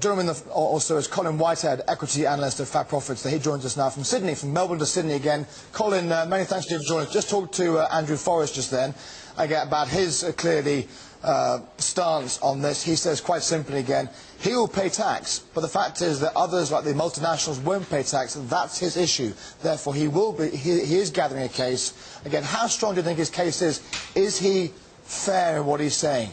gentleman also is Colin Whitehead, equity analyst at Fat Profits. He joins us now from Sydney, from Melbourne to Sydney again. Colin, many thanks to you for joining us. Just talked to Andrew Forrest just then about his clearly stance on this. He says quite simply again, he will pay tax, but the fact is that others like the multinationals won't pay tax, and that's his issue. Therefore, he is gathering a case. Again, how strong do you think his case is? Is he fair in what he's saying?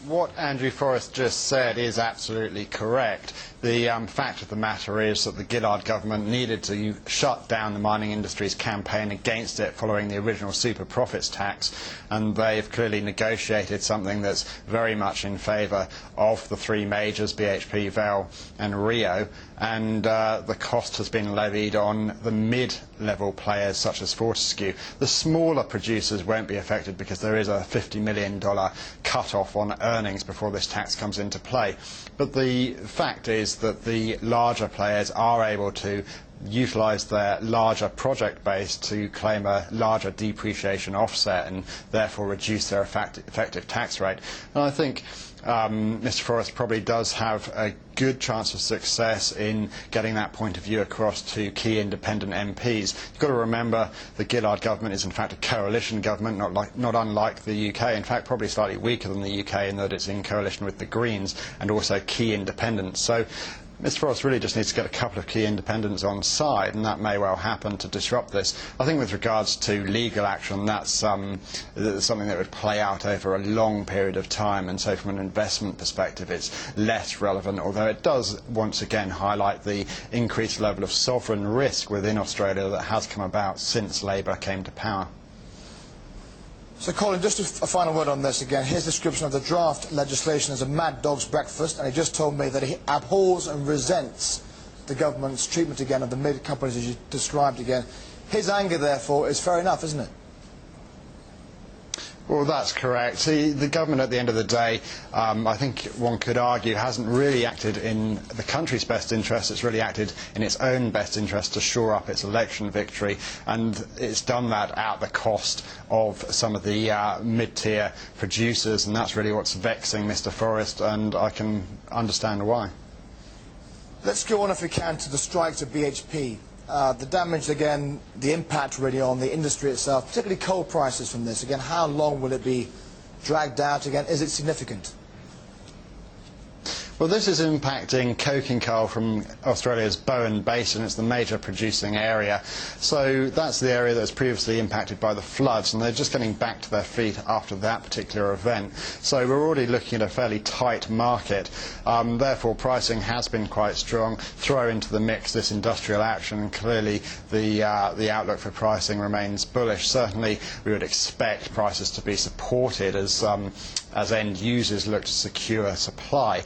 What Andrew Forrest just said is absolutely correct. The fact of the matter is that the Gillard government needed to shut down the mining industry's campaign against it following the original super profits tax, and they've clearly negotiated something that's very much in favour of the three majors, BHP, VEL and Rio, and the cost has been levied on the mid-level players such as Fortescue. The smaller producers won't be affected because there is a $50 million cut-off on earnings before this tax comes into play. But the fact is that the larger players are able to utilise their larger project base to claim a larger depreciation offset and therefore reduce their effective tax rate. And I think Mr Forrest probably does have a good chance of success in getting that point of view across to key independent MPs. You've got to remember the Gillard government is in fact a coalition government, not unlike the UK, in fact probably slightly weaker than the UK in that it's in coalition with the Greens and also key independents. So Mr Forrest really just needs to get a couple of key independents on side, and that may well happen to disrupt this. I think with regards to legal action, that's something that would play out over a long period of time, and so from an investment perspective it's less relevant, although it does once again highlight the increased level of sovereign risk within Australia that has come about since Labour came to power. So, Colin, just a final word on this again. His description of the draft legislation as a mad dog's breakfast, and he just told me that he abhors and resents the government's treatment again of the mid-companies as you described again. His anger, therefore, is fair enough, isn't it? Well, that's correct. See, the government at the end of the day, I think one could argue, hasn't really acted in the country's best interest. It's really acted in its own best interest to shore up its election victory, and it's done that at the cost of some of the mid-tier producers, and that's really what's vexing Mr Forrest, and I can understand why. Let's go on, if we can, to the strikes at BHP. The damage, again, the impact really on the industry itself, particularly coal prices from this. Again, how long will it be dragged out? Again, is it significant? Well, this is impacting coking coal from Australia's Bowen Basin. It's the major producing area. So that's the area that was previously impacted by the floods, and they're just getting back to their feet after that particular event. So we're already looking at a fairly tight market. Therefore, pricing has been quite strong. Throw into the mix this industrial action, and clearly the outlook for pricing remains bullish. Certainly, we would expect prices to be supported as end users look to secure supply.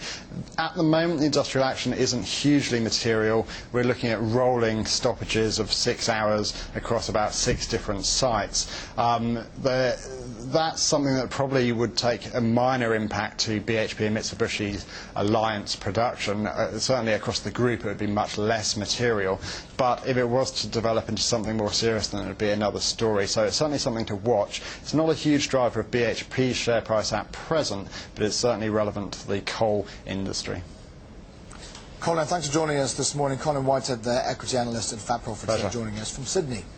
At the moment, the industrial action isn't hugely material. We're looking at rolling stoppages of 6 hours across about 6 different sites. That's something that probably would take a minor impact to BHP and Mitsubishi's alliance production. Certainly across the group it would be much less material, but if it was to develop into something more serious, then it would be another story. So it's certainly something to watch. It's not a huge driver of BHP's share price at present, but it's certainly relevant to the coal industry. Colin, thanks for joining us this morning. Colin Whitehead, the equity analyst at Fat Profits, joining us from Sydney.